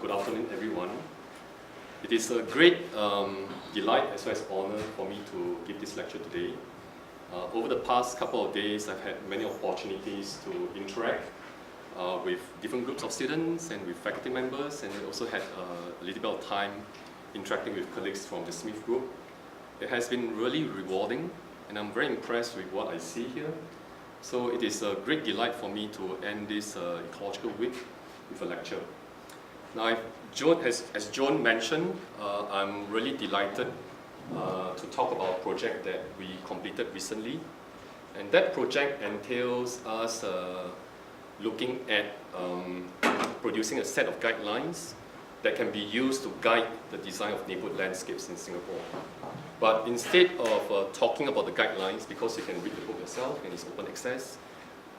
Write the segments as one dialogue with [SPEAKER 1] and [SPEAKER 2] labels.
[SPEAKER 1] Good afternoon, everyone. It is a great delight as well as honor for me to give this lecture today. Over the past couple of days, I've had many opportunities to interact with different groups of students and with faculty members, and I also had a little bit of time interacting with colleagues from the SmithGroup. It has been really rewarding, and I'm very impressed with what I see here. So it is a great delight for me to end this ecological week with a lecture. Now, as Joan mentioned, I'm really delighted to talk about a project that we completed recently. And that project entails us looking at producing a set of guidelines that can be used to guide the design of neighborhood landscapes in Singapore. But instead of talking about the guidelines, because you can read the book yourself and it's open access,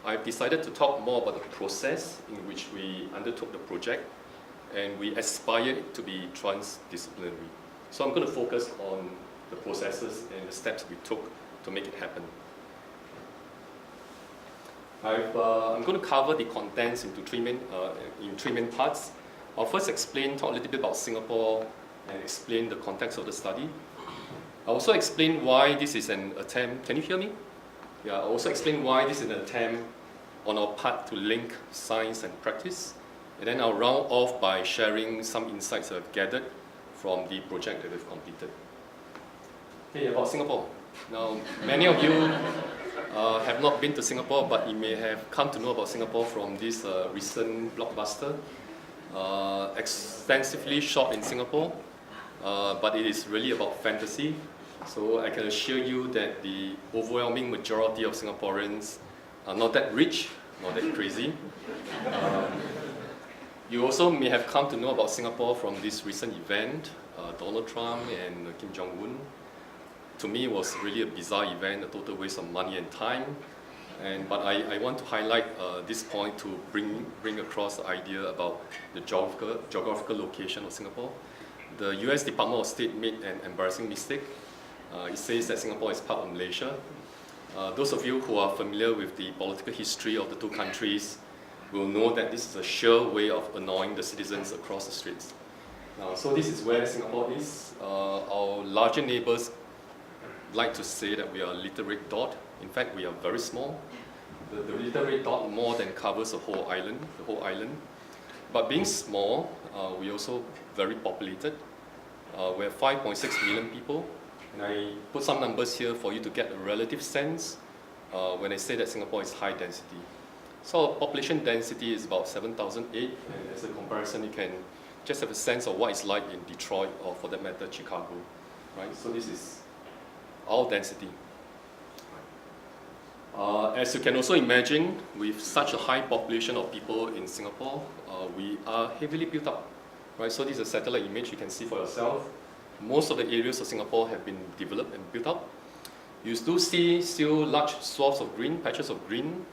[SPEAKER 1] I've decided to talk more about the process in which we undertook the project, and we aspire it to be transdisciplinary. So I'm going to focus on the processes and the steps we took to make it happen. I'm going to cover the contents into three main parts. I'll first talk a little bit about Singapore and explain the context of the study. I'll also explain why this is an attempt. Can you hear me? Yeah, I'll also explain why this is an attempt on our part to link science and practice. And then I'll round off by sharing some insights I've gathered from the project that we've completed. Okay, about Singapore. Now, many of you have not been to Singapore, but you may have come to know about Singapore from this recent blockbuster, extensively shot in Singapore, but it is really about fantasy. So I can assure you that the overwhelming majority of Singaporeans are not that rich, not that crazy. You also may have come to know about Singapore from this recent event, Donald Trump and Kim Jong-un. To me, it was really a bizarre event, a total waste of money and time. But I want to highlight this point to bring across the idea about the geographical location of Singapore. The US Department of State made an embarrassing mistake. It says that Singapore is part of Malaysia. Those of you who are familiar with the political history of the two countries will know that this is a sure way of annoying the citizens across the streets. So this is where Singapore is. Our larger neighbors like to say that we are a little red dot. In fact, we are very small. The little red dot more than covers the whole island. But being small, we're also very populated. We have 5.6 million people. And I put some numbers here for you to get a relative sense when I say that Singapore is high density. So our population density is about 7,008, and as a comparison, you can just have a sense of what it's like in Detroit, or for that matter, Chicago, right? So this is our density. As you can also imagine, with such a high population of people in Singapore, we are heavily built up, right? So this is a satellite image you can see for yourself. Most of the areas of Singapore have been developed and built up. You do see still large swaths of green, patches of green.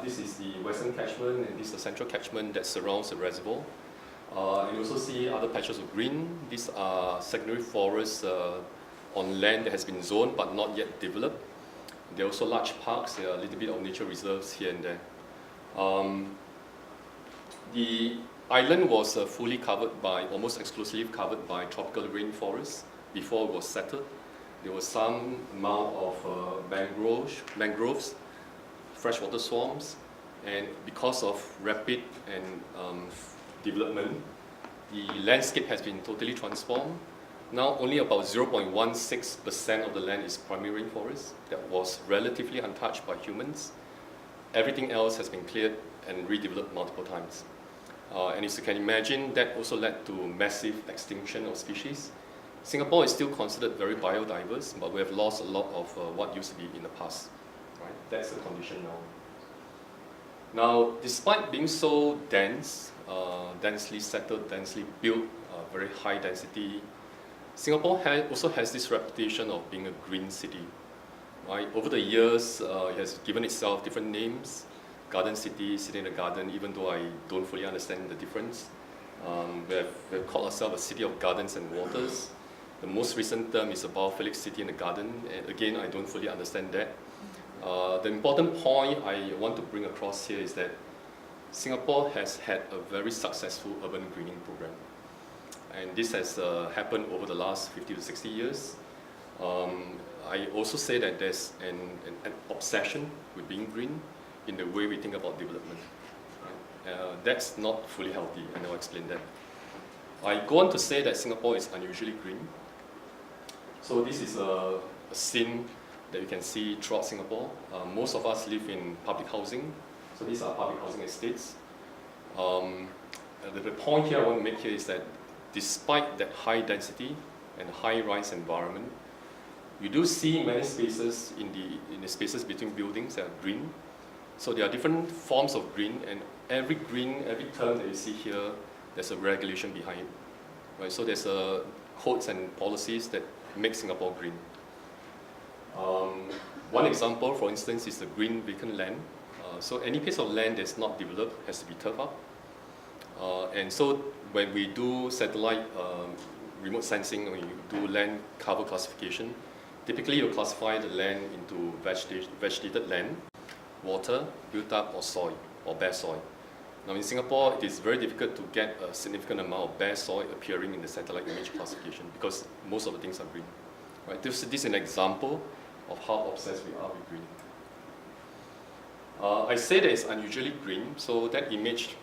[SPEAKER 1] This is the western catchment, and this is the central catchment that surrounds the reservoir. You also see other patches of green. These are secondary forests on land that has been zoned but not yet developed. There are also large parks. There are a little bit of nature reserves here and there. The island was fully covered by, almost exclusively covered by tropical rainforests before it was settled. There was some amount of mangroves, freshwater swamps, and because of rapid and development, the landscape has been totally transformed. Now only about 0.16% of the land is primary rainforest that was relatively untouched by humans. Everything else has been cleared and redeveloped multiple times. And as you can imagine, that also led to massive extinction of species. Singapore is still considered very biodiverse, but we have lost a lot of what used to be in the past. Right? That's the condition now. Now, despite being so dense, densely settled, densely built, very high density, Singapore also has this reputation of being a green city. Right? Over the years, it has given itself different names. Garden City, City in the Garden, even though I don't fully understand the difference. We've called ourselves a city of gardens and waters. The most recent term is about Felix City in the Garden, and again, I don't fully understand that. The important point I want to bring across here is that Singapore has had a very successful urban greening program. And this has happened over the last 50 to 60 years. I also say that there's an obsession with being green in the way we think about development. Right? That's not fully healthy, and I'll explain that. I go on to say that Singapore is unusually green. So this is a scene that you can see throughout Singapore. Most of us live in public housing, so these are public housing estates. The point here I want to make here is that despite that high density and high-rise environment, you do see many spaces in the spaces between buildings that are green. So there are different forms of green, and every term that you see here, there's a regulation behind it. Right? So there's codes and policies that make Singapore green. One example, for instance, is the green vacant land. So any piece of land that's not developed has to be turfed up. And so when we do satellite remote sensing, when you do land cover classification, typically you classify the land into vegetated land, water, built up, or soil, or bare soil. Now in Singapore, it is very difficult to get a significant amount of bare soil appearing in the satellite image classification because most of the things are green. Right? This is an example of how obsessed we are with green. I say that it's unusually green, so that image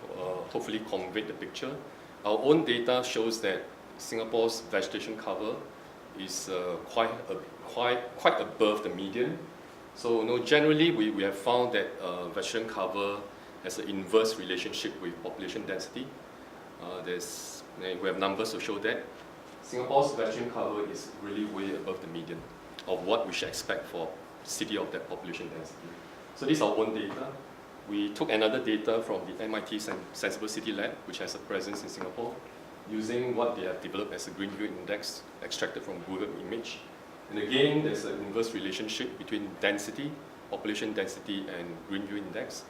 [SPEAKER 1] hopefully conveyed the picture. Our own data shows that Singapore's vegetation cover is quite above the median. So generally we have found that vegetation cover has an inverse relationship with population density. We have numbers to show that. Singapore's vegetation cover is really way above the median of what we should expect for a city of that population density. So this is our own data. We took another data from the MIT Sensible City Lab, which has a presence in Singapore, using what they have developed as a Green View Index extracted from Google Image. And again, there's an inverse relationship between density, population density, and Green View Index.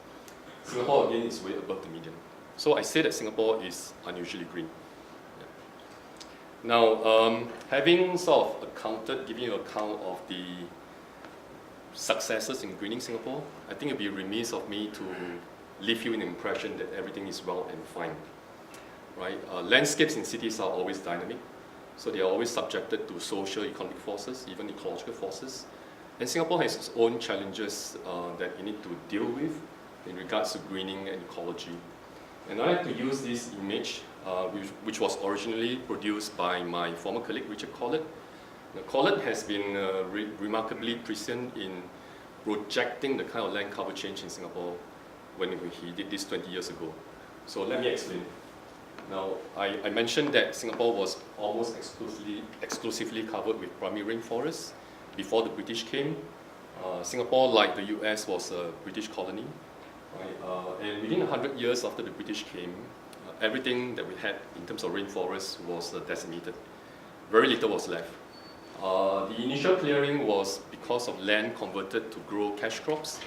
[SPEAKER 1] Singapore, again, is way above the median. So I say that Singapore is unusually green. Yeah. Now, having sort of giving you an account of the successes in greening Singapore, I think it would be remiss of me to leave you an impression that everything is well and fine. Right? Landscapes in cities are always dynamic, so they are always subjected to social, economic forces, even ecological forces. And Singapore has its own challenges that you need to deal with in regards to greening and ecology. And I like to use this image, which was originally produced by my former colleague, Richard Collett. Collett has been remarkably prescient in projecting the kind of land cover change in Singapore when he did this 20 years ago. So let me explain. Now, I mentioned that Singapore was almost exclusively covered with primary rainforests before the British came. Singapore, like the US, was a British colony. Right? And within 100 years after the British came, everything that we had in terms of rainforests was decimated. Very little was left. The initial clearing was because of land converted to grow cash crops,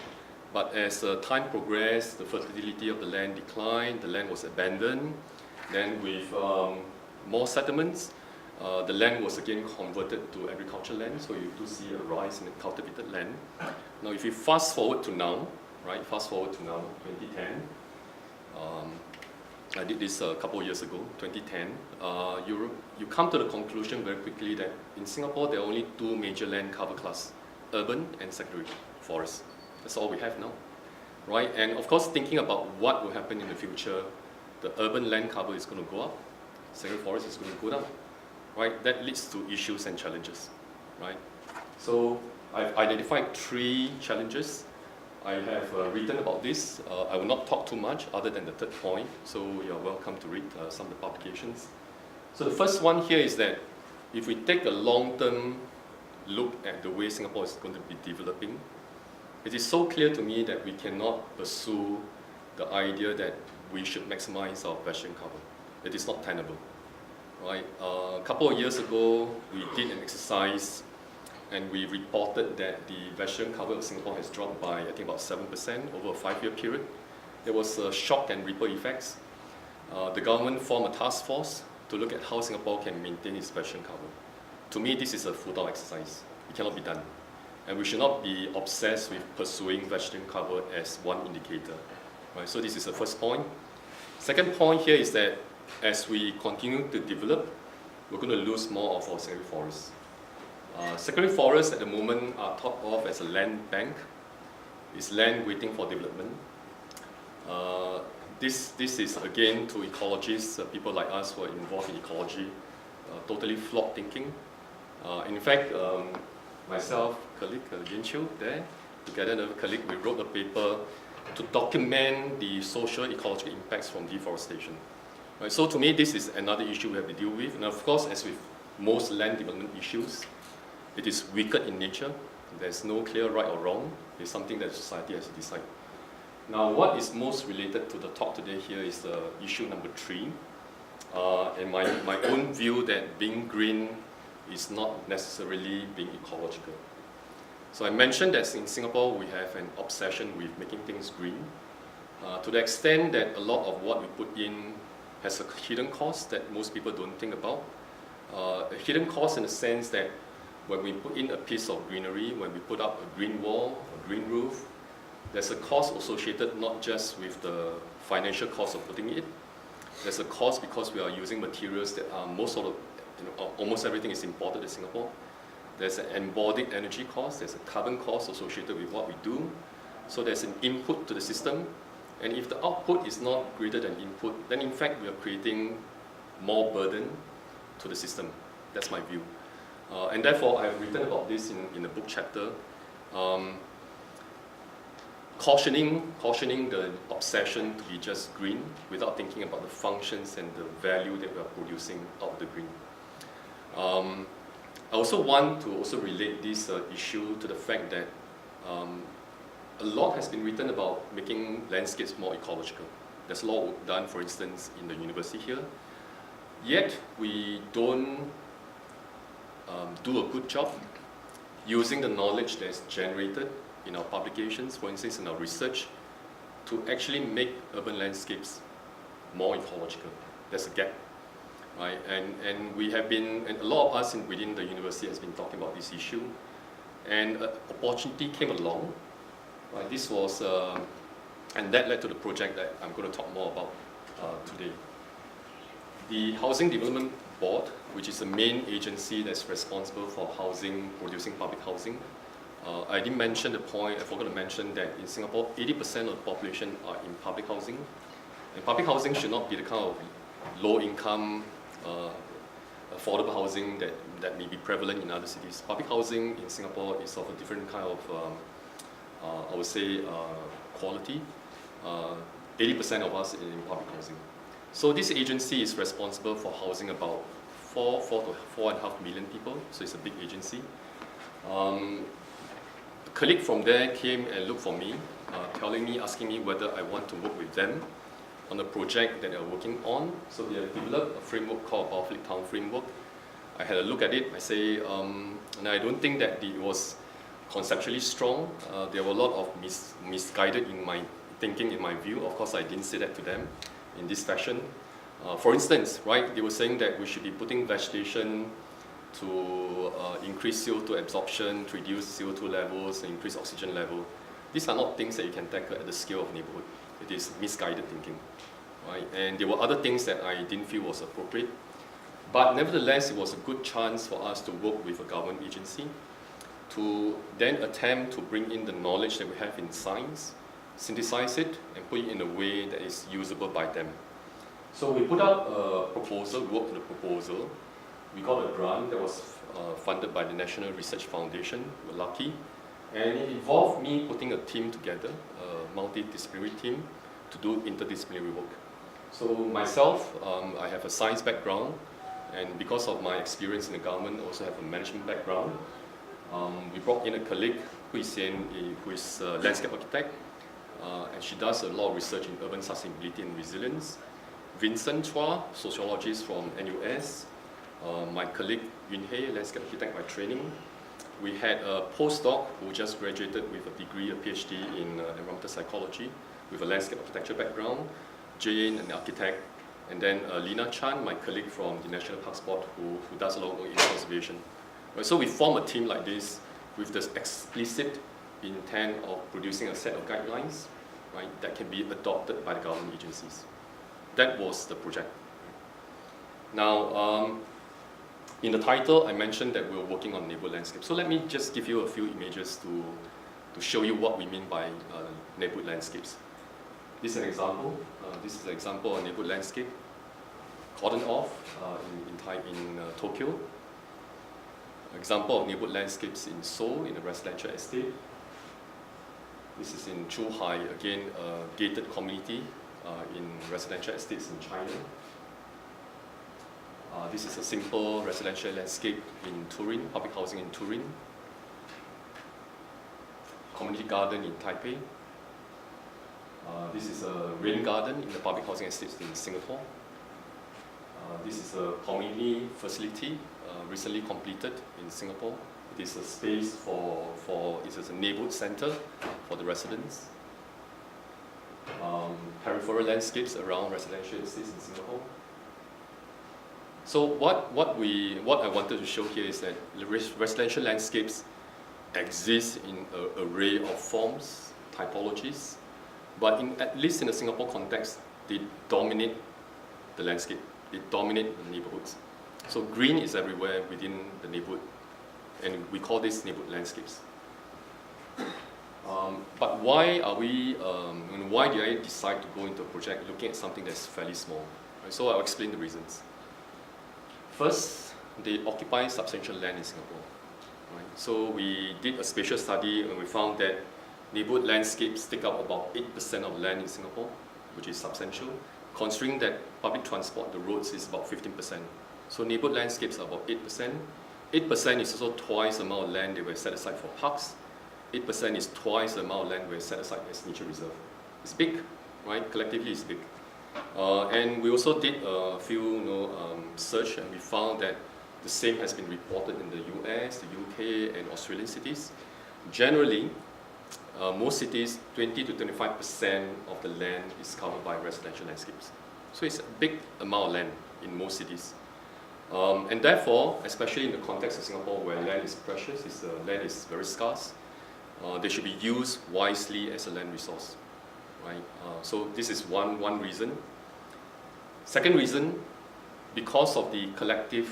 [SPEAKER 1] but as time progressed, the fertility of the land declined, the land was abandoned. Then with more settlements, the land was again converted to agricultural land, so you do see a rise in the cultivated land. Now if you fast forward to now, 2010, I did this a couple of years ago, 2010, you come to the conclusion very quickly that in Singapore there are only two major land cover classes, urban and secondary forests. That's all we have now. Right? And of course, thinking about what will happen in the future, the urban land cover is going to go up, secondary forest is going to go down. Right? That leads to issues and challenges. Right? So I've identified 3 challenges. I have written about this. I will not talk too much other than the third point, so you're welcome to read some of the publications. So the first one here is that if we take a long-term look at the way Singapore is going to be developing, it is so clear to me that we cannot pursue the idea that we should maximize our vegetation cover. It is not tenable. Right? A couple of years ago, we did an exercise and we reported that the vegetation cover of Singapore has dropped by, I think, about 7% over a 5-year period. There was a shock and ripple effects. The government formed a task force to look at how Singapore can maintain its vegetation cover. To me, this is a futile exercise. It cannot be done. And we should not be obsessed with pursuing vegetation cover as one indicator. Right? So this is the first point. Second point here is that as we continue to develop, we're going to lose more of our secondary forests. Secondary forests at the moment are thought of as a land bank. It's land waiting for development. This is again to ecologists, people like us who are involved in ecology, totally flawed thinking. In fact, myself, colleague Yin Chiu there, together with another colleague, we wrote a paper to document the social ecological impacts from deforestation. Right, so to me, this is another issue we have to deal with. And of course, as with most land development issues, it is wicked in nature. There's no clear right or wrong. It's something that society has to decide. Now, what is most related to the talk today here is issue number 3. And my own view that being green is not necessarily being ecological. So I mentioned that in Singapore we have an obsession with making things green, to the extent that a lot of what we put in has a hidden cost that most people don't think about. A hidden cost in the sense that when we put in a piece of greenery, when we put up a green wall, a green roof, there's a cost associated not just with the financial cost of putting it. There's a cost because we are using materials that are almost everything is imported in Singapore. There's an embodied energy cost, there's a carbon cost associated with what we do. So there's an input to the system. And if the output is not greater than input, then in fact we are creating more burden to the system. That's my view. And therefore I've written about this in the book chapter, cautioning the obsession to be just green without thinking about the functions and the value that we are producing out of the green. I also want to relate this issue to the fact that a lot has been written about making landscapes more ecological. There's a lot of work done, for instance, in the university here. Yet we don't do a good job using the knowledge that's generated in our publications, for instance, in our research, to actually make urban landscapes more ecological. There's a gap. Right? And we have been, and a lot of us within the university has been talking about this issue, and an opportunity came along. Right? This was, and that led to the project that I'm going to talk more about today. The Housing Development Board, which is the main agency that's responsible for housing, producing public housing. I didn't mention the point, I forgot to mention that in Singapore, 80% of the population are in public housing. And public housing should not be the kind of low-income, affordable housing that may be prevalent in other cities. Public housing in Singapore is of a different kind of, I would say, quality. 80% of us in public housing. So this agency is responsible for housing about 4 to 4.5 million people, so it's a big agency. A colleague from there came and looked for me, asking me whether I want to work with them on a project that they're working on. So they have developed a framework called Powerful Town Framework. I had a look at it. I say, and I don't think that it was conceptually strong. There were a lot of misguided in my thinking, in my view. Of course, I didn't say that to them in this fashion. For instance, right, they were saying that we should be putting vegetation to increase CO2 absorption, to reduce CO2 levels, and increase oxygen level. These are not things that you can tackle at the scale of neighborhood. It is misguided thinking, right? And there were other things that I didn't feel was appropriate. But nevertheless, it was a good chance for us to work with a government agency to then attempt to bring in the knowledge that we have in science, synthesize it, and put it in a way that is usable by them. So we put up a proposal, we worked on the proposal. We got a grant that was funded by the National Research Foundation. We were lucky. And it involved me putting a team together, a multidisciplinary team, to do interdisciplinary work. So myself, I have a science background, and because of my experience in the government, I also have a management background. We brought in a colleague, Hui Xian, who is a landscape architect, and she does a lot of research in urban sustainability and resilience. Vincent Chua, sociologist from NUS. My colleague Yun Hei, landscape architect by training. We had a postdoc who just graduated with a degree, a PhD in environmental psychology, with a landscape architecture background. Jane, an architect, and then Lina Chan, my colleague from the National Parks Board, who does a lot of work in conservation. Right, so we form a team like this with this explicit intent of producing a set of guidelines. right, that can be adopted by the government agencies. That was the project. Now, in the title, I mentioned that we were working on neighborhood landscape. So let me just give you a few images to show you what we mean by neighborhood landscapes. This is an example. This is an example of neighborhood landscape. Cordon off in Tokyo. Example of neighborhood landscapes in Seoul, in a residential estate. This is in Zhuhai, again, a gated community in residential estates in China. This is a simple residential landscape in Turin, public housing in Turin. Community garden in Taipei. This is a rain garden in the public housing estates in Singapore. This is a community facility recently completed in Singapore. It is a space it is a neighborhood center for the residents. Peripheral landscapes around residential estates in Singapore. So what I wanted to show here is that residential landscapes exist in an array of forms, typologies, but at least in the Singapore context, they dominate the landscape. They dominate the neighborhoods. So green is everywhere within the neighborhood, and we call this neighborhood landscapes. But why did I decide to go into a project looking at something that's fairly small? Right? So I'll explain the reasons. First, they occupy substantial land in Singapore. Right? So we did a spatial study and we found that neighborhood landscapes take up about 8% of land in Singapore, which is substantial. Considering that public transport, the roads, is about 15%. So neighborhood landscapes are about 8%. 8% is also twice the amount of land they were set aside for parks. 8% is twice the amount of land we were set aside as nature reserve. It's big, right? Collectively, it's big. And we also did a few search, and we found that the same has been reported in the US, the UK, and Australian cities. Generally, most cities, 20 to 25% of the land is covered by residential landscapes. So it's a big amount of land in most cities. And therefore, especially in the context of Singapore where land is precious, land is very scarce, they should be used wisely as a land resource. Right? So this is one reason. Second reason, because of the collective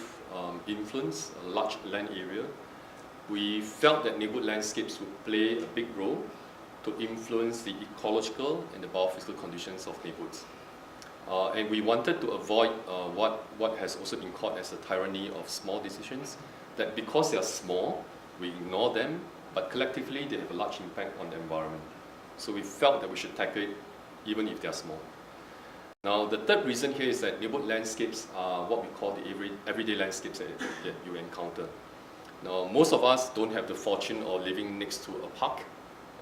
[SPEAKER 1] influence, a large land area, we felt that neighborhood landscapes would play a big role to influence the ecological and the biophysical conditions of neighborhoods. And we wanted to avoid what has also been called as a tyranny of small decisions, that because they are small, we ignore them, but collectively they have a large impact on the environment. So we felt that we should tackle it even if they are small. Now, the third reason here is that neighborhood landscapes are what we call the everyday landscapes that you encounter. Now, most of us don't have the fortune of living next to a park,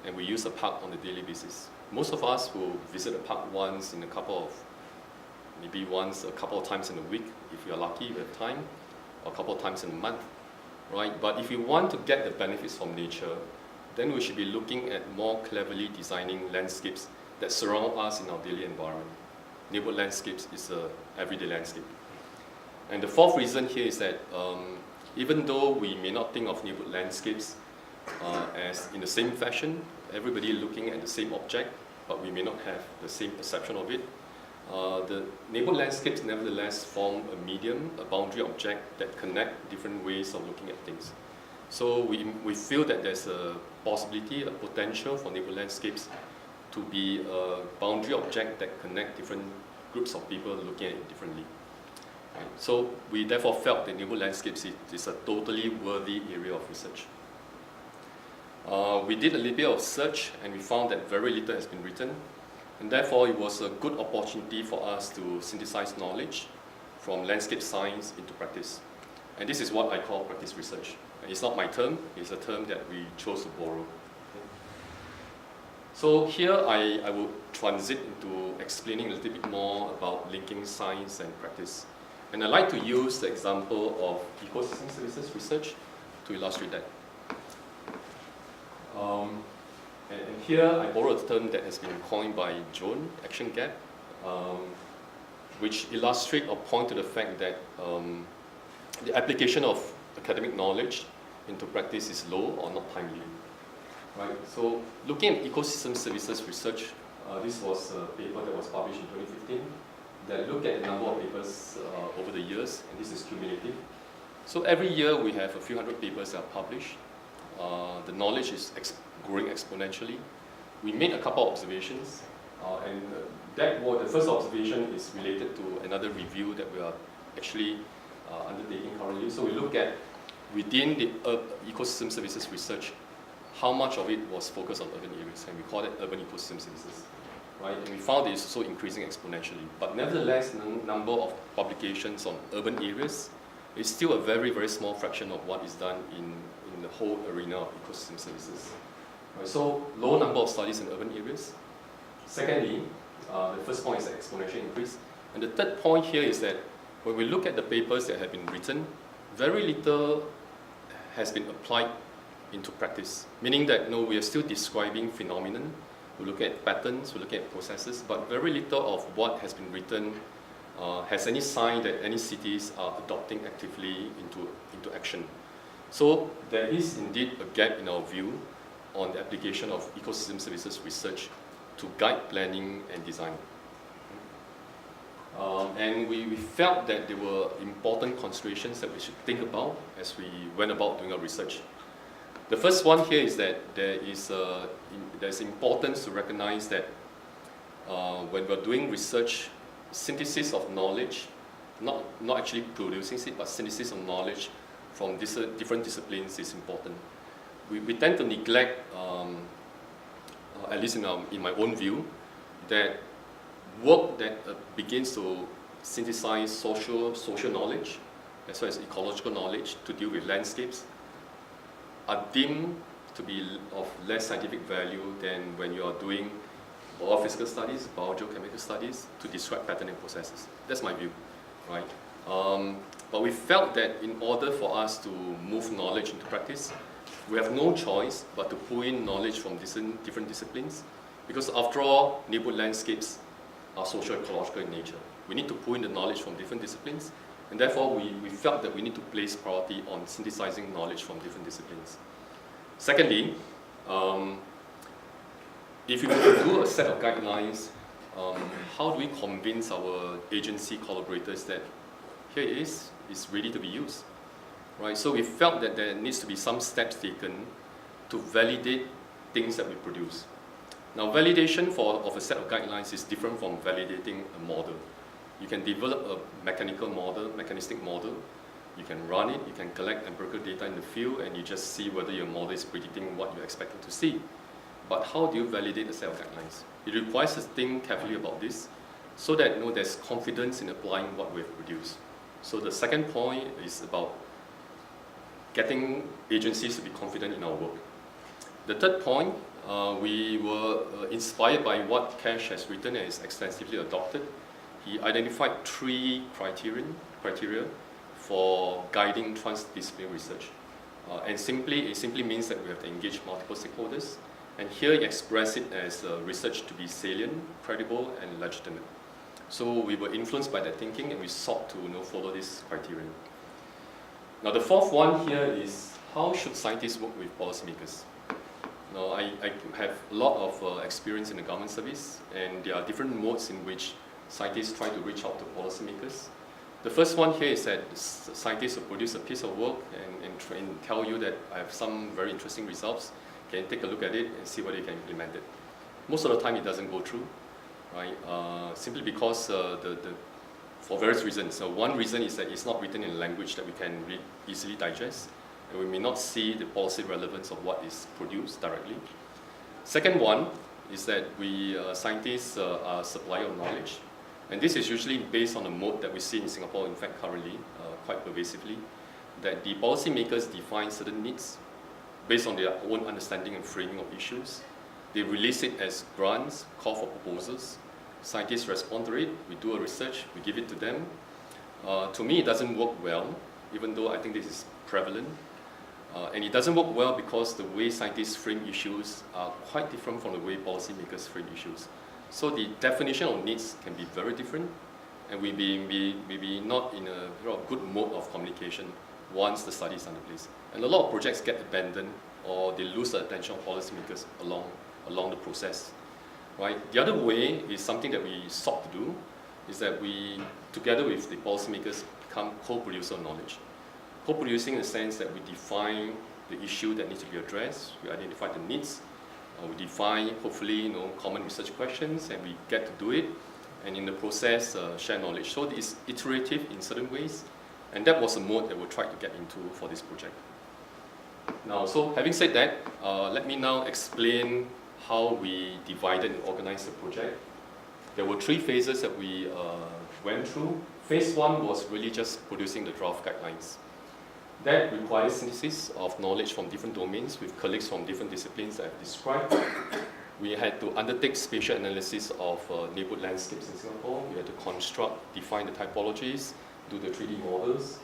[SPEAKER 1] and we use a park on a daily basis. Most of us will visit a park once in a couple of times in a week, if we are lucky, we have time, or a couple of times in a month, right? But if you want to get the benefits from nature, then we should be looking at more cleverly designing landscapes that surround us in our daily environment. Neighborhood landscapes is an everyday landscape. And the fourth reason here is that even though we may not think of neighborhood landscapes as in the same fashion, everybody looking at the same object, but we may not have the same perception of it, the neighborhood landscapes nevertheless form a medium, a boundary object that connect different ways of looking at things. So we feel that there's a possibility, a potential for neighborhood landscapes to be a boundary object that connect different groups of people looking at it differently. Right? So we therefore felt that neighborhood landscapes is a totally worthy area of research. We did a little bit of search and we found that very little has been written, and therefore it was a good opportunity for us to synthesize knowledge from landscape science into practice. And this is what I call practice research. It's not my term, it's a term that we chose to borrow. So here I will transit into explaining a little bit more about linking science and practice. And I'd like to use the example of ecosystem services research to illustrate that. And here I borrowed a term that has been coined by Joan, action gap, which illustrate or point to the fact that the application of academic knowledge into practice is low or not timely. Right? So looking at ecosystem services research, This was a paper that was published in 2015 that looked at the number of papers over the years, and this is cumulative. So every year we have a few hundred papers that are published. The knowledge is growing exponentially. We made a couple of observations, and the first observation is related to another review that we are actually undertaking currently. So we look at within the ecosystem services research, how much of it was focused on urban areas, and we call it urban ecosystem services, right? And we found it's also increasing exponentially. But nevertheless, the number of publications on urban areas is still a very, very small fraction of what is done in the whole arena of ecosystem services. Right, so low number of studies in urban areas. Secondly, the first point is the exponential increase. And the third point here is that when we look at the papers that have been written, very little has been applied into practice. Meaning that we are still describing phenomenon, we look at patterns, we look at processes, but very little of what has been written has any sign that any cities are adopting actively into action. So there is indeed a gap in our view on the application of ecosystem services research to guide planning and design. And we felt that there were important considerations that we should think about as we went about doing our research. The first one here is that there's importance to recognize that when we're doing research, synthesis of knowledge, not actually producing it, but synthesis of knowledge from different disciplines is important. We tend to neglect, at least in my own view, that work that begins to synthesize social knowledge as well as ecological knowledge to deal with landscapes are deemed to be of less scientific value than when you are doing biophysical studies, biogeochemical studies to describe pattern and processes. That's my view, right? But we felt that in order for us to move knowledge into practice, we have no choice but to pull in knowledge from different disciplines, because after all, neighborhood landscapes are socio-ecological in nature. We need to pull in the knowledge from different disciplines, and therefore we felt that we need to place priority on synthesizing knowledge from different disciplines. Secondly, if you were to do a set of guidelines, how do we convince our agency collaborators that here it is ready to be used? Right? So we felt that there needs to be some steps taken to validate things that we produce. Now, validation of a set of guidelines is different from validating a model. You can develop a mechanistic model, you can run it, you can collect empirical data in the field, and you just see whether your model is predicting what you're expecting to see. But how do you validate a set of guidelines? It requires us to think carefully about this so that there's confidence in applying what we've produced. So the second point is about getting agencies to be confident in our work. The third point, we were inspired by what Cash has written and is extensively adopted. He identified 3 criteria for guiding transdisciplinary research. And it simply means that we have to engage multiple stakeholders. And here he expressed it as research to be salient, credible, and legitimate. So we were influenced by that thinking, and we sought to follow this criterion. Now the fourth one here is, how should scientists work with policymakers? Now I have a lot of experience in the government service, and there are different modes in which scientists try to reach out to policymakers. The first one here is that scientists will produce a piece of work and tell you that I have some very interesting results. Can you take a look at it and see whether you can implement it? Most of the time it doesn't go through, right? Simply because for various reasons. So one reason is that it's not written in a language that we can easily digest, and we may not see the policy relevance of what is produced directly. Second one is that we scientists are a supplier of knowledge, and this is usually based on a mode that we see in Singapore, in fact currently, quite pervasively, that the policymakers define certain needs based on their own understanding and framing of issues. They release it as grants, call for proposals. Scientists respond to it, we do a research, we give it to them. To me, it doesn't work well, even though I think this is prevalent. And it doesn't work well because the way scientists frame issues are quite different from the way policymakers frame issues. So the definition of needs can be very different, and we be not in a very good mode of communication once the study is under place. And a lot of projects get abandoned, or they lose the attention of policymakers along the process. right? The other way is something that we sought to do, is that we, together with the policymakers, become co-producer of knowledge. Co-producing in the sense that we define the issue that needs to be addressed, we identify the needs, we define, hopefully, common research questions, and we get to do it, and in the process, share knowledge. So it's iterative in certain ways, and that was a mode that we tried to get into for this project. Now, so having said that, let me now explain how we divided and organized the project. There were 3 phases that we went through. Phase 1 was really just producing the draft guidelines. That requires synthesis of knowledge from different domains with colleagues from different disciplines that I've described. We had to undertake spatial analysis of neighborhood landscapes in Singapore. We had to construct, define the typologies, do the 3D models.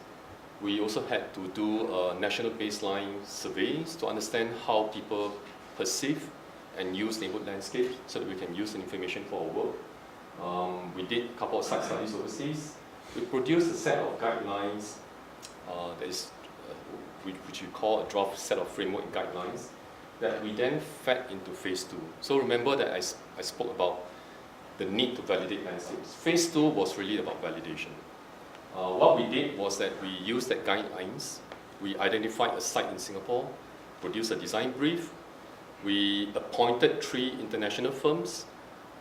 [SPEAKER 1] We also had to do national baseline surveys to understand how people perceive and use neighborhood landscapes so that we can use the information for our work. We did a couple of site studies overseas. We produced a set of guidelines that is, which we call a draft set of framework guidelines that we then fed into phase 2. So remember that I spoke about the need to validate landscapes. Phase 2 was really about validation. What we did was that we used that guidelines. We identified a site in Singapore, produced a design brief. We appointed 3 international firms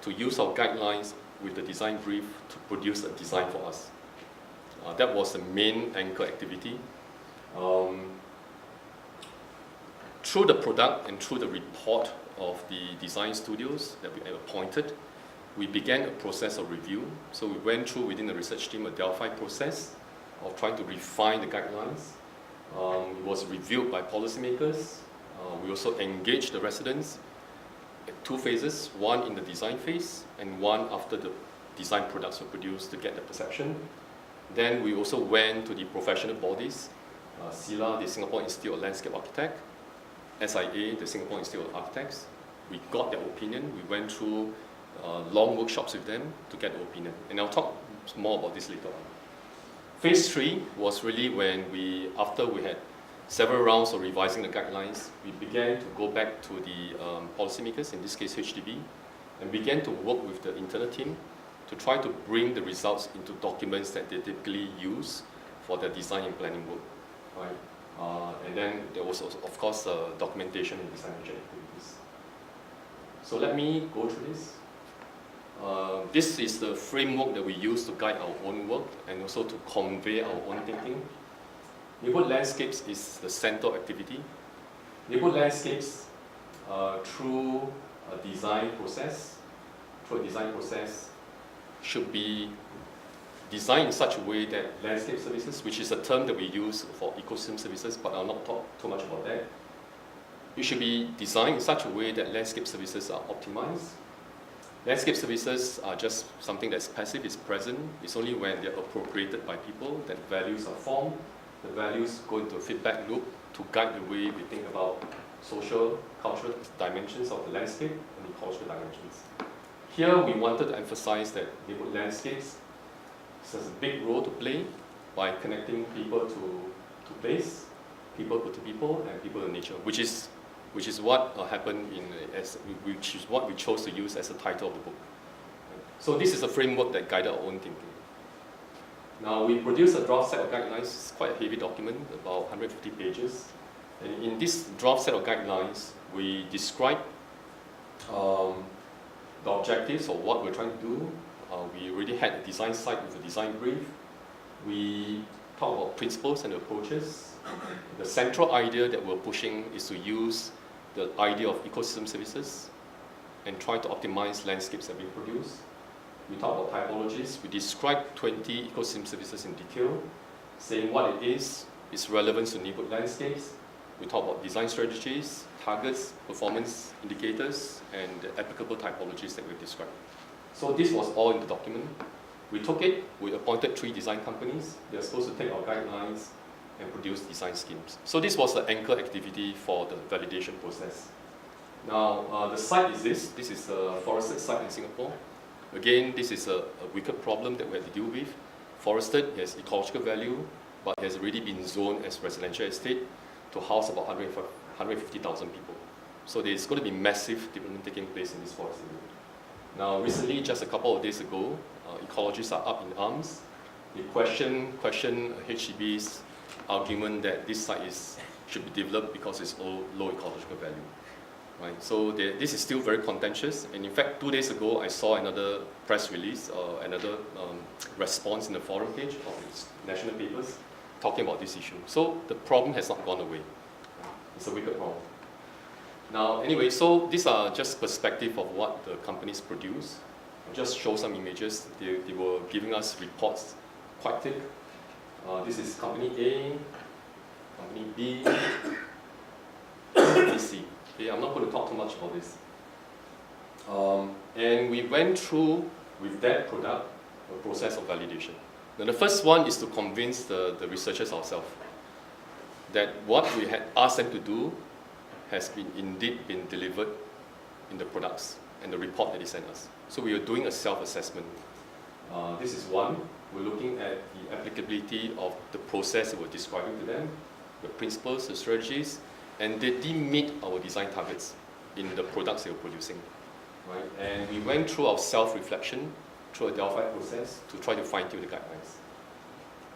[SPEAKER 1] to use our guidelines with the design brief to produce a design for us. That was the main anchor activity. Through the product and through the report of the design studios that we appointed, we began a process of review. So we went through within the research team a Delphi process of trying to refine the guidelines. It was reviewed by policymakers. We also engaged the residents at 2 phases, one in the design phase and one after the design products were produced to get the perception. Then we also went to the professional bodies, SILA, the Singapore Institute of Landscape Architect, SIA, the Singapore Institute of Architects. We got their opinion. We went through long workshops with them to get their opinion. And I'll talk more about this later on. Phase 3 was really when after we had several rounds of revising the guidelines, we began to go back to the policymakers, in this case HDB, and began to work with the internal team to try to bring the results into documents that they typically use for their design and planning work. Right? And then there was, of course, documentation and design activities. So let me go through this. This is the framework that we use to guide our own work and also to convey our own thinking. Neighborhood landscapes is the central activity. Neighborhood landscapes, through a design process, should be designed in such a way that landscape services, which is a term that we use for ecosystem services, but I'll not talk too much about that. It should be designed in such a way that landscape services are optimized. Landscape services are just something that's passive, it's present. It's only when they're appropriated by people that values are formed. The values go into a feedback loop to guide the way we think about social, cultural dimensions of the landscape and the cultural dimensions. Here we wanted to emphasize that neighborhood landscapes has a big role to play by connecting people to place, people to people, and people to nature, which is what happened which is what we chose to use as the title of the book. So this is a framework that guided our own thinking. Now we produced a draft set of guidelines. It's quite a heavy document, about 150 pages. And in this draft set of guidelines, we describe the objectives of what we're trying to do. We already had a design site with a design brief. We talk about principles and approaches. The central idea that we're pushing is to use the idea of ecosystem services and try to optimize landscapes that we produce. We talk about typologies. We describe 20 ecosystem services in detail, saying what it is, its relevance to neighborhood landscapes. We talk about design strategies, targets, performance indicators, and the applicable typologies that we've described. So this was all in the document. We took it, we appointed 3 design companies. They're supposed to take our guidelines and produce design schemes. So this was the anchor activity for the validation process. Now, the site is this. This is a forested site in Singapore. Again, this is a wicked problem that we had to deal with. Forested has ecological value, but it has already been zoned as residential estate to house about 150,000 people. So there's going to be massive development taking place in this forest area. Now, recently, just a couple of days ago, ecologists are up in arms. They question HDB's argument that this site should be developed because it's low ecological value. Right? So this is still very contentious, and in fact 2 days ago I saw another press release, another response in the forum page of its national papers talking about this issue. So the problem has not gone away. It's a wicked problem. Now anyway, so these are just perspective of what the companies produce. I'll just show some images. They were giving us reports quite thick. This is company A, company B, company C. Okay, I'm not going to talk too much about this. And we went through, with that product, a process of validation. Now the first one is to convince the researchers ourselves that what we had asked them to do has indeed been delivered in the products and the report that they sent us. So we are doing a self-assessment. This is one. We're looking at the applicability of the process that we're describing to them, the principles, the strategies, and did they meet our design targets in the products they were producing. Right? And we went through our self-reflection through a Delphi process to try to fine-tune the guidelines.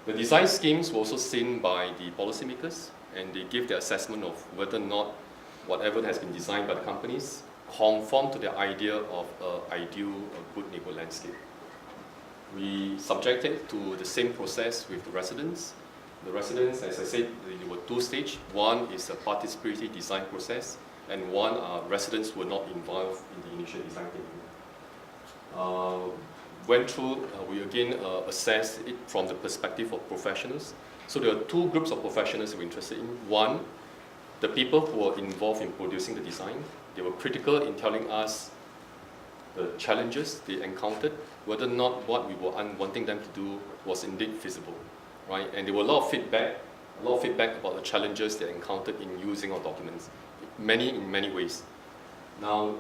[SPEAKER 1] The design schemes were also seen by the policymakers, and they gave their assessment of whether or not whatever has been designed by the companies conform to their idea of an ideal, a good neighborhood landscape. We subjected to the same process with the residents. The residents, as I said, there were two stages. One is a participatory design process, and one residents who were not involved in the initial design thinking. Went through, we again assessed it from the perspective of professionals. So there are two groups of professionals we're interested in. One, the people who were involved in producing the design. They were critical in telling us the challenges they encountered, whether or not what we were wanting them to do was indeed feasible, right? And there were a lot of feedback about the challenges they encountered in using our documents, in many ways. Now,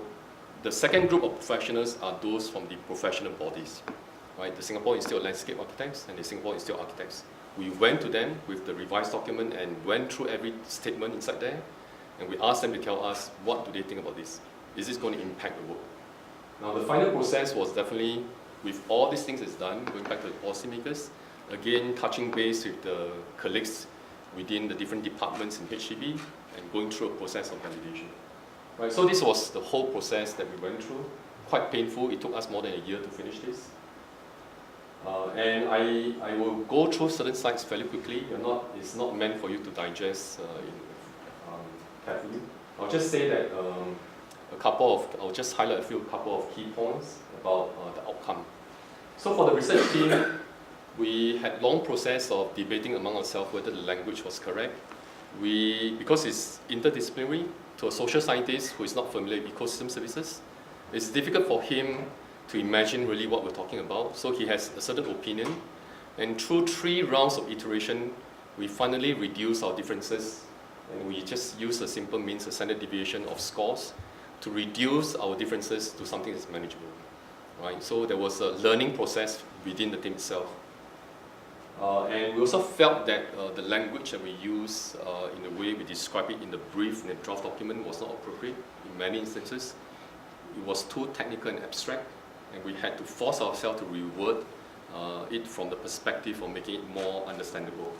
[SPEAKER 1] the second group of professionals are those from the professional bodies, right? The Singapore Institute of Landscape Architects and the Singapore Institute of Architects. We went to them with the revised document and went through every statement inside there, and we asked them to tell us what do they think about this. Is this going to impact the work? Now the final process was definitely, with all these things that's done, going back to the policymakers, again touching base with the colleagues within the different departments in HDB and going through a process of validation. Right, so this was the whole process that we went through. Quite painful. It took us more than a year to finish this. And I will go through certain slides fairly quickly. It's not meant for you to digest carefully. I'll just say that I'll just highlight a couple of key points about the outcome. So for the research team, we had long process of debating among ourselves whether the language was correct. Because it's interdisciplinary, to a social scientist who is not familiar with ecosystem services, it's difficult for him to imagine really what we're talking about. So he has a certain opinion, and through 3 rounds of iteration, we finally reduced our differences, and we just use a simple means, a standard deviation of scores, to reduce our differences to something that's manageable. Right? So there was a learning process within the team itself. And we also felt that the language that we use in the way we describe it in the brief, in the draft document, was not appropriate in many instances. It was too technical and abstract, and we had to force ourselves to reword it from the perspective of making it more understandable.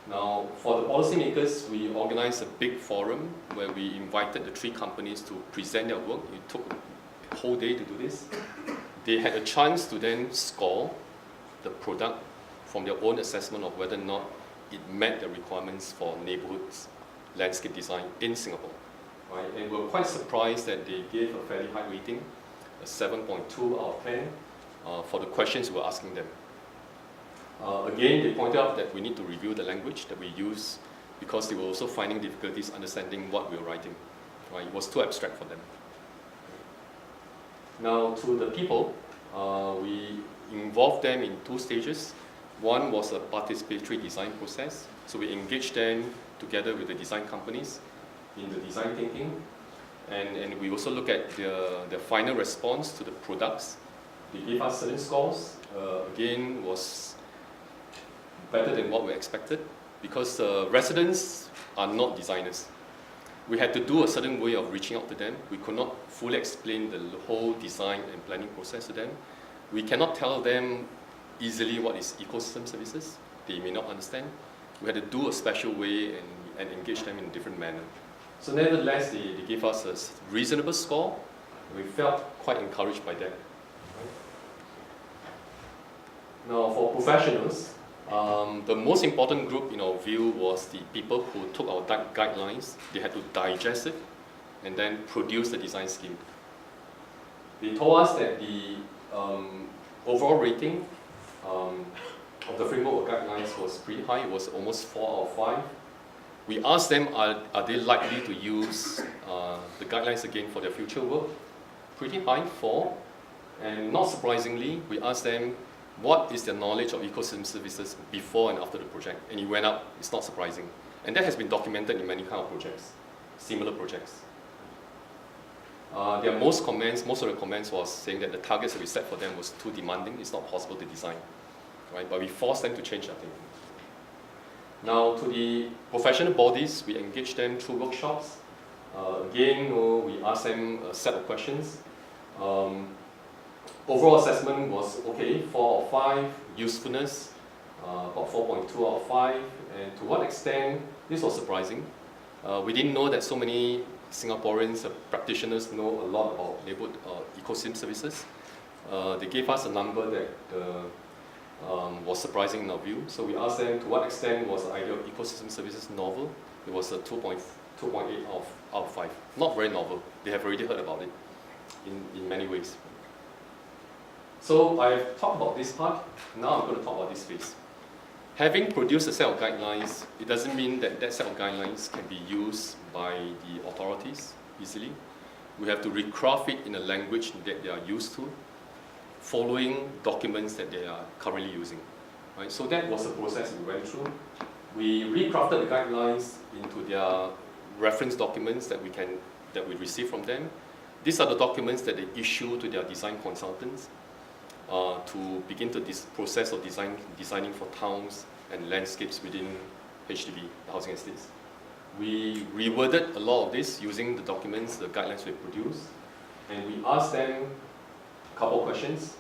[SPEAKER 1] Now, for the policymakers, we organized a big forum where we invited the 3 companies to present their work. It took a whole day to do this. They had a chance to then score the product from their own assessment of whether or not it met the requirements for neighborhoods landscape design in Singapore. Right? And we were quite surprised that they gave a fairly high rating, a 7.2 out of 10, for the questions we were asking them. Again, they pointed out that we need to review the language that we use because they were also finding difficulties understanding what we were writing. Right? It was too abstract for them. Now, to the people, we involved them in 2 stages. One was a participatory design process. So we engaged them together with the design companies in the design thinking. And we also look at the final response to the products. They gave us certain scores. Again, was better than what we expected because residents are not designers. we had to do a certain way of reaching out to them. We could not fully explain the whole design and planning process to them. We cannot tell them easily what is ecosystem services. They may not understand. We had to do a special way and engage them in a different manner. So nevertheless, they gave us a reasonable score. We felt quite encouraged by that. Now, for professionals, the most important group in our view was the people who took our guidelines. They had to digest it and then produce the design scheme. They told us that the overall rating of the framework guidelines was pretty high. It was almost 4 out of 5. We asked them, are they likely to use the guidelines again for their future work? Pretty high, 4. And not surprisingly, we asked them, what is their knowledge of ecosystem services before and after the project? And it went up. It's not surprising. And that has been documented in many kind of projects, similar projects. Most of the comments was saying that the targets that we set for them was too demanding. It's not possible to design, right? But we forced them to change that thing. Now, to the professional bodies, we engaged them through workshops. Again, we asked them a set of questions. Overall assessment was okay, 4 out of 5. Usefulness, about 4.2 out of 5. And to what extent, this was surprising. We didn't know that so many Singaporeans, practitioners, know a lot about neighborhood ecosystem services. They gave us a number that was surprising in our view. So we asked them to what extent was the idea of ecosystem services novel. It was a 2.8 out of 5. Not very novel. They have already heard about it in many ways. So I've talked about this part. Now I'm going to talk about this phase. Having produced a set of guidelines, it doesn't mean that that set of guidelines can be used by the authorities easily. We have to recraft it in a language that they are used to, following documents that they are currently using. Right? So that was the process we went through. We recrafted the guidelines into their reference documents that we receive from them. These are the documents that they issue to their design consultants to begin this process of designing for towns and landscapes within HDB, the housing estates. We reworded a lot of this using the documents, the guidelines we produced, and we asked them a couple of questions.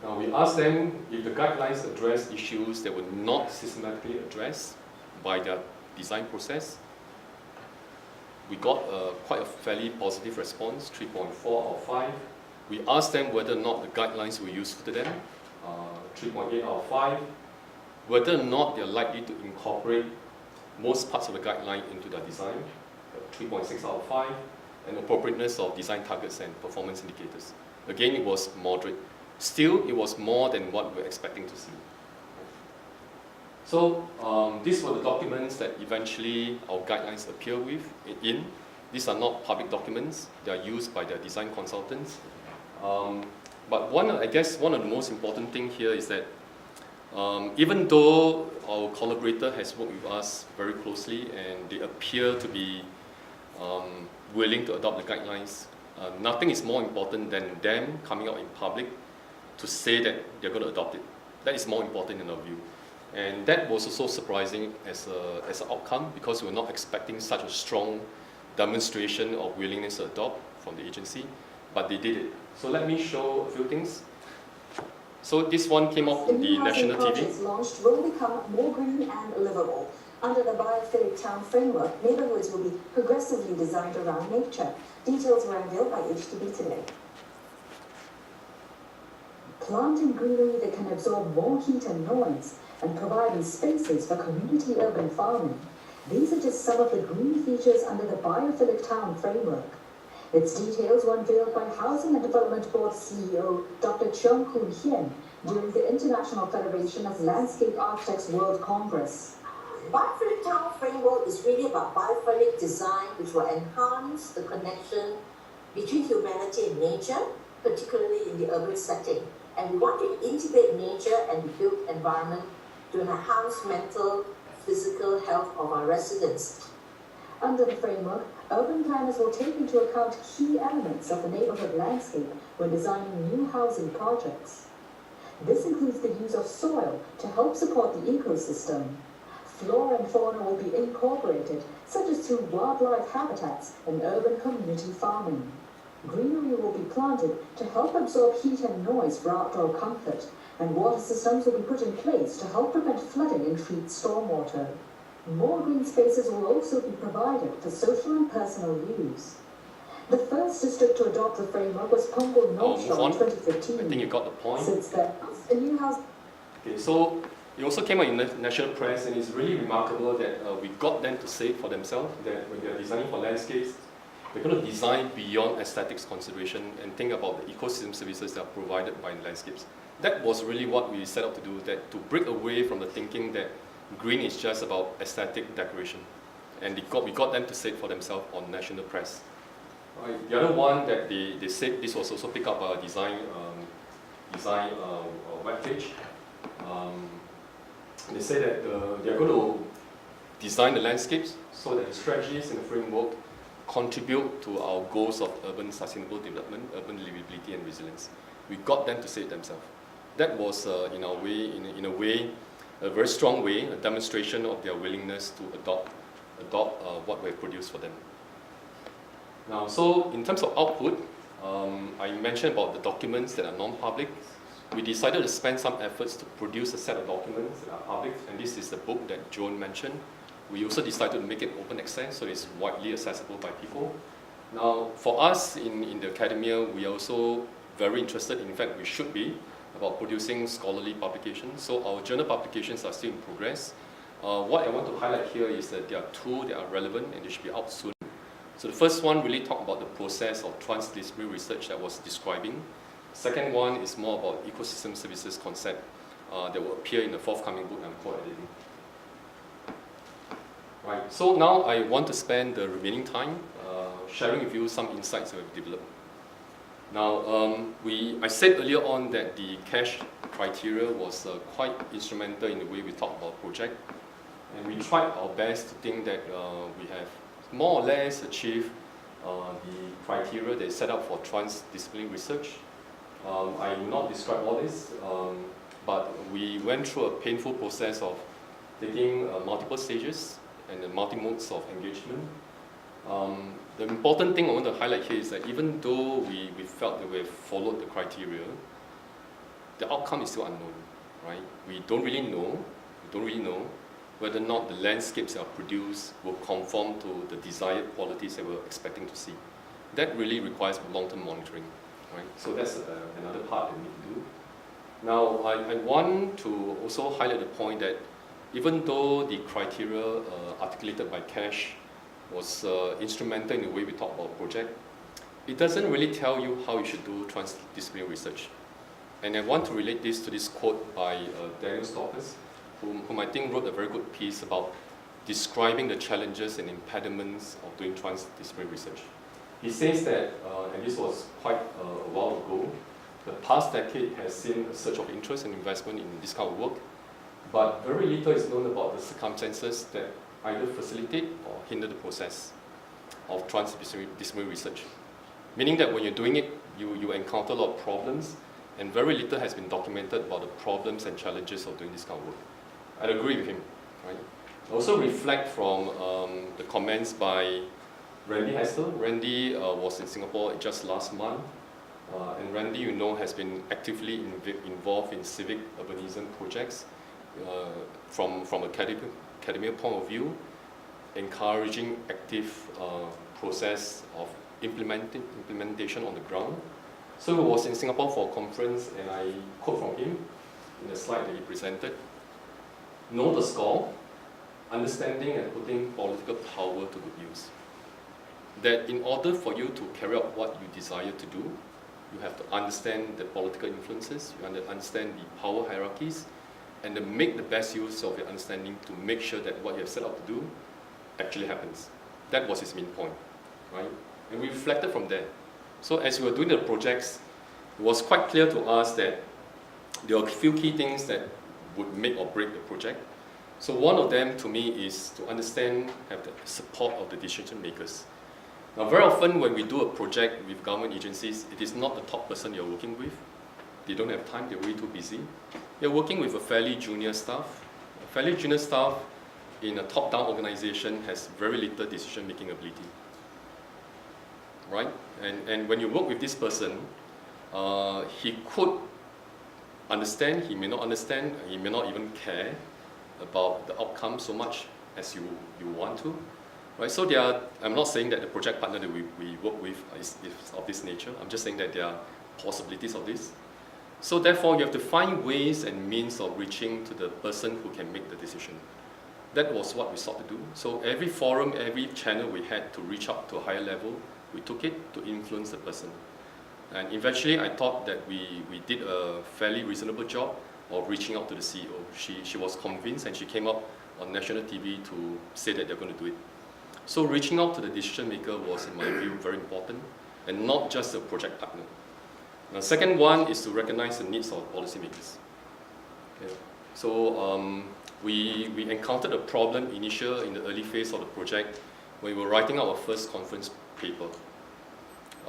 [SPEAKER 1] Now, we asked them if the guidelines address issues that were not systematically addressed by their design process. We got quite a fairly positive response, 3.4 out of 5. We asked them whether or not the guidelines were useful to them, 3.8 out of 5. Whether or not they're likely to incorporate most parts of the guideline into their design, 3.6 out of 5. And appropriateness of design targets and performance indicators. Again, it was moderate. Still, it was more than what we were expecting to see. So these were the documents that eventually our guidelines appear in. These are not public documents. They are used by their design consultants. But I guess one of the most important things here is that even though our collaborator has worked with us very closely and they appear to be willing to adopt the guidelines, nothing is more important than them coming out in public to say that they're going to adopt it. That is more important in our view. And that was also surprising as an outcome because we were not expecting such a strong demonstration of willingness to adopt from the agency, but they did it. So let me show a few things. So this one came up in the national TV.
[SPEAKER 2] Projects launched will become more green and livable. Under the biophilic town framework, neighborhoods will be progressively designed around nature. Details were unveiled by HDB today. Planting greenery that can absorb more heat and noise and providing spaces for community urban farming. These are just some of the green features under the biophilic town framework. Its details were unveiled by Housing and Development Board CEO Dr. Cheong Koon Hien during the International Federation of Landscape Architects World Congress.
[SPEAKER 3] Biophilic town framework is really about biophilic design, which will enhance the connection between humanity and nature, particularly in the urban setting. And we want to integrate nature and the built environment to enhance mental, physical health of our residents.
[SPEAKER 2] Under the framework, urban planners will take into account key elements of the neighborhood landscape when designing new housing projects. This includes the use of soil to help support the ecosystem. Flora and fauna will be incorporated, such as through wildlife habitats and urban community farming. Greenery will be planted to help absorb heat and noise for outdoor comfort, and water systems will be put in place to help prevent flooding and treat stormwater. More green spaces will also be provided for social and personal use. The first district to adopt the framework was Punggol North Shore in 2015.
[SPEAKER 1] I think you got the point.
[SPEAKER 2] Since then, a new house...
[SPEAKER 1] Okay, so it also came out in the national press, and it's really remarkable that we got them to say it for themselves, that when they're designing for landscapes, they're going to design beyond aesthetics consideration and think about the ecosystem services that are provided by landscapes. That was really what we set out to do, that to break away from the thinking that green is just about aesthetic decoration. And we got them to say it for themselves on national press. Right. The other one that they said, this was also picked up a design webpage. They say that they're going to design the landscapes so that the strategies in the framework contribute to our goals of urban sustainable development, urban livability and resilience. We got them to say it themselves. That was, in a way, a very strong way, a demonstration of their willingness to adopt what we have produced for them. Now, so in terms of output, I mentioned about the documents that are non-public. We decided to spend some efforts to produce a set of documents that are public, and this is the book that Joan mentioned. We also decided to make it open access, so it's widely accessible by people. Now, for us in the academia, we are also very interested, in fact, we should be, about producing scholarly publications. So our journal publications are still in progress. What I want to highlight here is that there are two that are relevant and they should be out soon. So the first one really talked about the process of transdisciplinary research that I was describing. Second one is more about ecosystem services concept that will appear in the forthcoming book I'm co-editing. Right, so now I want to spend the remaining time sharing with you some insights that we've developed. Now, I said earlier on that the cash criteria was quite instrumental in the way we talk about project, and we tried our best to think that we have more or less achieved the criteria that is set up for transdisciplinary research. I will not describe all this, but we went through a painful process of taking multiple stages and multi-modes of engagement. The important thing I want to highlight here is that even though we felt that we have followed the criteria, the outcome is still unknown, right? We don't really know whether or not the landscapes that are produced will conform to the desired qualities that we're expecting to see. That really requires long-term monitoring, right? So that's another part that we need to do. Now, I want to also highlight the point that even though the criteria articulated by Cash was instrumental in the way we talk about project, it doesn't really tell you how you should do transdisciplinary research. And I want to relate this to this quote by Daniel Stockers, whom I think wrote a very good piece about describing the challenges and impediments of doing transdisciplinary research. He says that, and this was quite a while ago, the past decade has seen a surge of interest and investment in this kind of work, but very little is known about the circumstances that either facilitate or hinder the process of transdisciplinary research. Meaning that when you're doing it, you encounter a lot of problems, and very little has been documented about the problems and challenges of doing this kind of work. I'd agree with him, right? I also reflect from the comments by Randy Hester. Randy was in Singapore just last month, and Randy, you know, has been actively involved in civic urbanism projects from academia point of view, encouraging active process of implementation on the ground. So he was in Singapore for a conference, and I quote from him in the slide that he presented: "Know the score, understanding and putting political power to good use." That in order for you to carry out what you desire to do, you have to understand the political influences, you understand the power hierarchies, and then make the best use of your understanding to make sure that what you have set out to do actually happens. That was his main point, right? And we reflected from there. So as we were doing the projects, it was quite clear to us that there were a few key things that would make or break the project. So one of them, to me, is to understand, have the support of the decision makers. Now, very often when we do a project with government agencies, it is not the top person you're working with. They don't have time, they're way too busy. You're working with a fairly junior staff. A fairly junior staff in a top-down organization has very little decision-making ability, right? And when you work with this person, he could understand, he may not understand, he may not even care about the outcome so much as you want to, right? So I'm not saying that the project partner that we work with is of this nature. I'm just saying that there are possibilities of this. So therefore, you have to find ways and means of reaching to the person who can make the decision. That was what we sought to do. So every forum, every channel we had to reach up to a higher level, we took it to influence the person. And eventually, I thought that we did a fairly reasonable job of reaching out to the CEO. She was convinced, and she came up on national TV to say that they're going to do it. So reaching out to the decision maker was, in my view, very important, and not just a project partner. Now, second one is to recognize the needs of policymakers. Okay. So we encountered a problem in the early phase of the project when we were writing our first conference paper.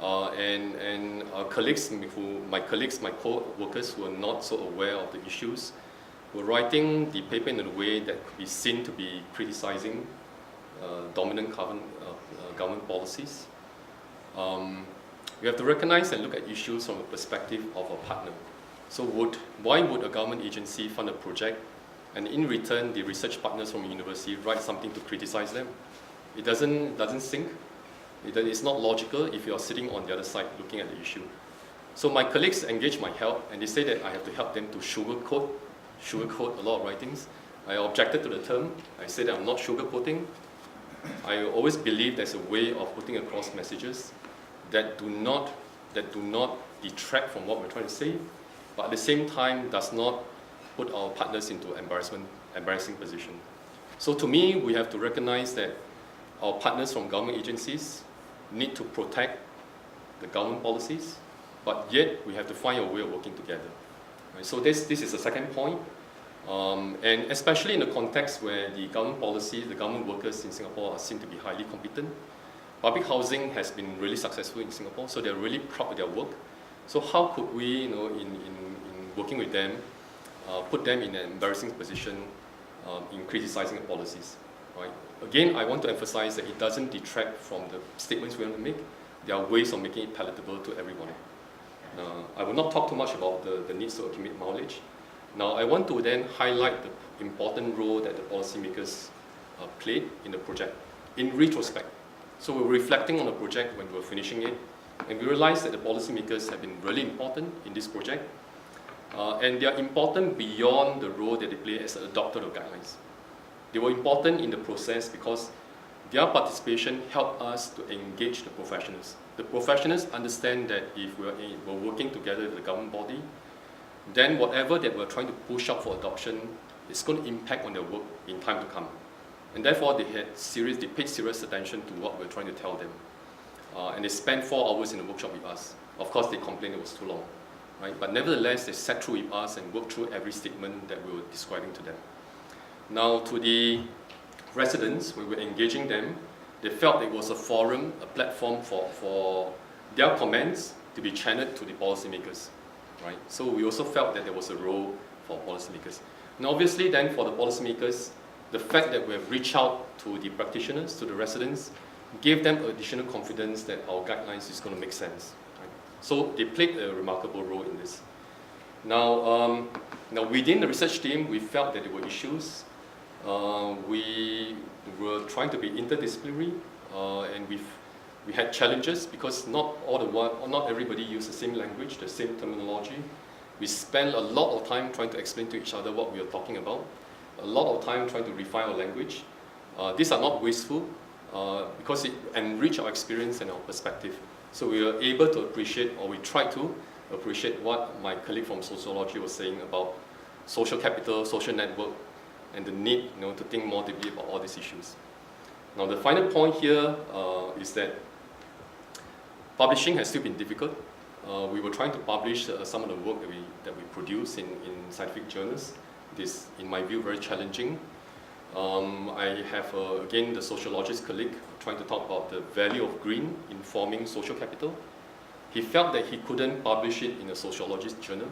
[SPEAKER 1] And our colleagues, my co-workers who were not so aware of the issues, were writing the paper in a way that could be seen to be criticizing dominant government policies. We have to recognize and look at issues from the perspective of a partner. So why would a government agency fund a project and in return the research partners from the university write something to criticize them? It doesn't sync. It's not logical if you are sitting on the other side looking at the issue. So my colleagues engaged my help, and they say that I have to help them to sugarcoat a lot of writings. I objected to the term. I said that I'm not sugarcoating. I always believe there's a way of putting across messages that do not detract from what we're trying to say, but at the same time does not put our partners into embarrassing position. So to me, we have to recognize that our partners from government agencies need to protect the government policies, but yet we have to find a way of working together. Right? So this is the second point. And especially in the context where the government policy, the government workers in Singapore are seen to be highly competent. Public housing has been really successful in Singapore, so they're really proud of their work. So how could we, in working with them, put them in an embarrassing position in criticizing the policies, right? Again, I want to emphasize that it doesn't detract from the statements we want to make. There are ways of making it palatable to everyone. I will not talk too much about the needs to accumulate knowledge. Now, I want to then highlight the important role that the policymakers played in the project in retrospect. So we're reflecting on the project when we were finishing it, and we realized that the policymakers have been really important in this project, and they are important beyond the role that they play as an adopter of guidelines. They were important in the process because their participation helped us to engage the professionals. The professionals understand that if we're working together with the government body, then whatever that we're trying to push up for adoption is going to impact on their work in time to come. And therefore, they paid serious attention to what we're trying to tell them. And they spent 4 hours in the workshop with us. Of course, they complained it was too long, right? But nevertheless, they sat through with us and worked through every statement that we were describing to them. Now, to the residents, when we were engaging them, they felt it was a forum, a platform for their comments to be channeled to the policymakers, right? So we also felt that there was a role for policymakers. And obviously then for the policymakers, the fact that we have reached out to the practitioners, to the residents, gave them additional confidence that our guidelines is going to make sense, right? So they played a remarkable role in this. Now within the research team, we felt that there were issues. We were trying to be interdisciplinary, and we had challenges because not everybody used the same language, the same terminology. We spent a lot of time trying to explain to each other what we were talking about, a lot of time trying to refine our language. These are not wasteful because it enriched our experience and our perspective. So we were able to appreciate, or we tried to appreciate what my colleague from sociology was saying about social capital, social network, and the need to think more deeply about all these issues. Now the final point here is that publishing has still been difficult. We were trying to publish some of the work that we produce in scientific journals. This, in my view, very challenging. I have, again, the sociologist colleague trying to talk about the value of green in forming social capital. He felt that he couldn't publish it in a sociologist journal,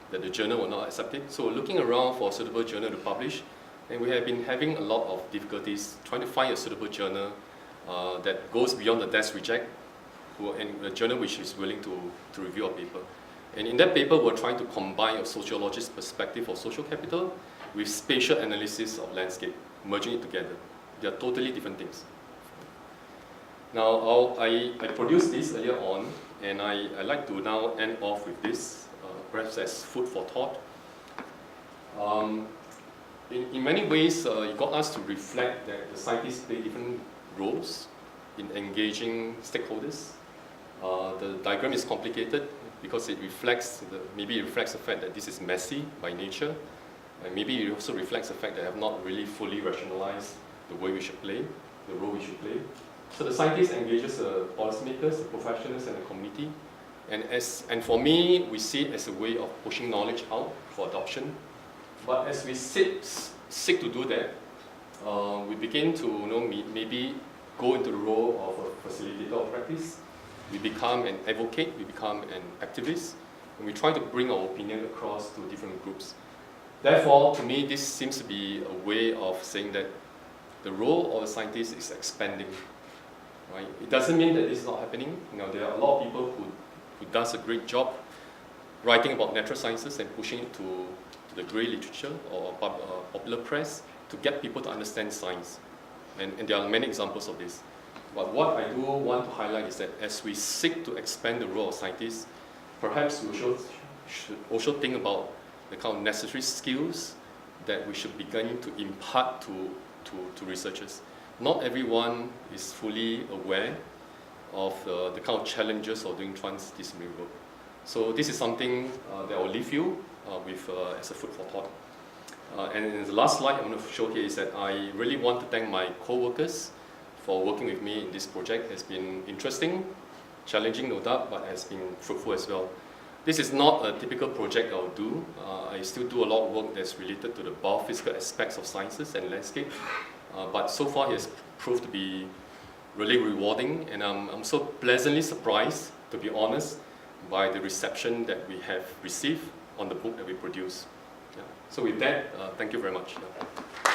[SPEAKER 1] that the journal will not accept it. So looking around for a suitable journal to publish, And we have been having a lot of difficulties trying to find a suitable journal that goes beyond the desk reject, and a journal which is willing to review our paper. And in that paper, we're trying to combine a sociologist's perspective of social capital with spatial analysis of landscape, merging it together. They are totally different things. Now, I produced this earlier on, and I like to now end off with this, perhaps as food for thought. In many ways, it got us to reflect that the scientists play different roles in engaging stakeholders. The diagram is complicated because it reflects, maybe it reflects the fact that this is messy by nature, and maybe it also reflects the fact that I have not really fully rationalized the way we should play, the role we should play. So the scientist engages the policymakers, the professionals, and the community. And for me, we see it as a way of pushing knowledge out for adoption. But as we seek to do that, we begin to maybe go into the role of a facilitator of practice. We become an advocate, we become an activist, and we try to bring our opinion across to different groups. Therefore, to me, this seems to be a way of saying that the role of a scientist is expanding. Right? It doesn't mean that this is not happening. There are a lot of people who does a great job writing about natural sciences and pushing it to the grey literature or popular press to get people to understand science. And there are many examples of this. But what I do want to highlight is that as we seek to expand the role of scientists, perhaps we should also think about the kind of necessary skills that we should begin to impart to researchers. Not everyone is fully aware of the kind of challenges of doing transdisciplinary work. So this is something that I will leave you with as a food for thought. And the last slide I'm going to show here is that I really want to thank my co-workers for working with me in this project. It's been interesting, challenging no doubt, but has been fruitful as well. This is not a typical project I'll do. I still do a lot of work that's related to the biophysical aspects of sciences and landscape. But so far it has proved to be really rewarding, and I'm so pleasantly surprised, to be honest, by the reception that we have received on the book that we produce. Yeah. So with that, thank you very much. Yeah.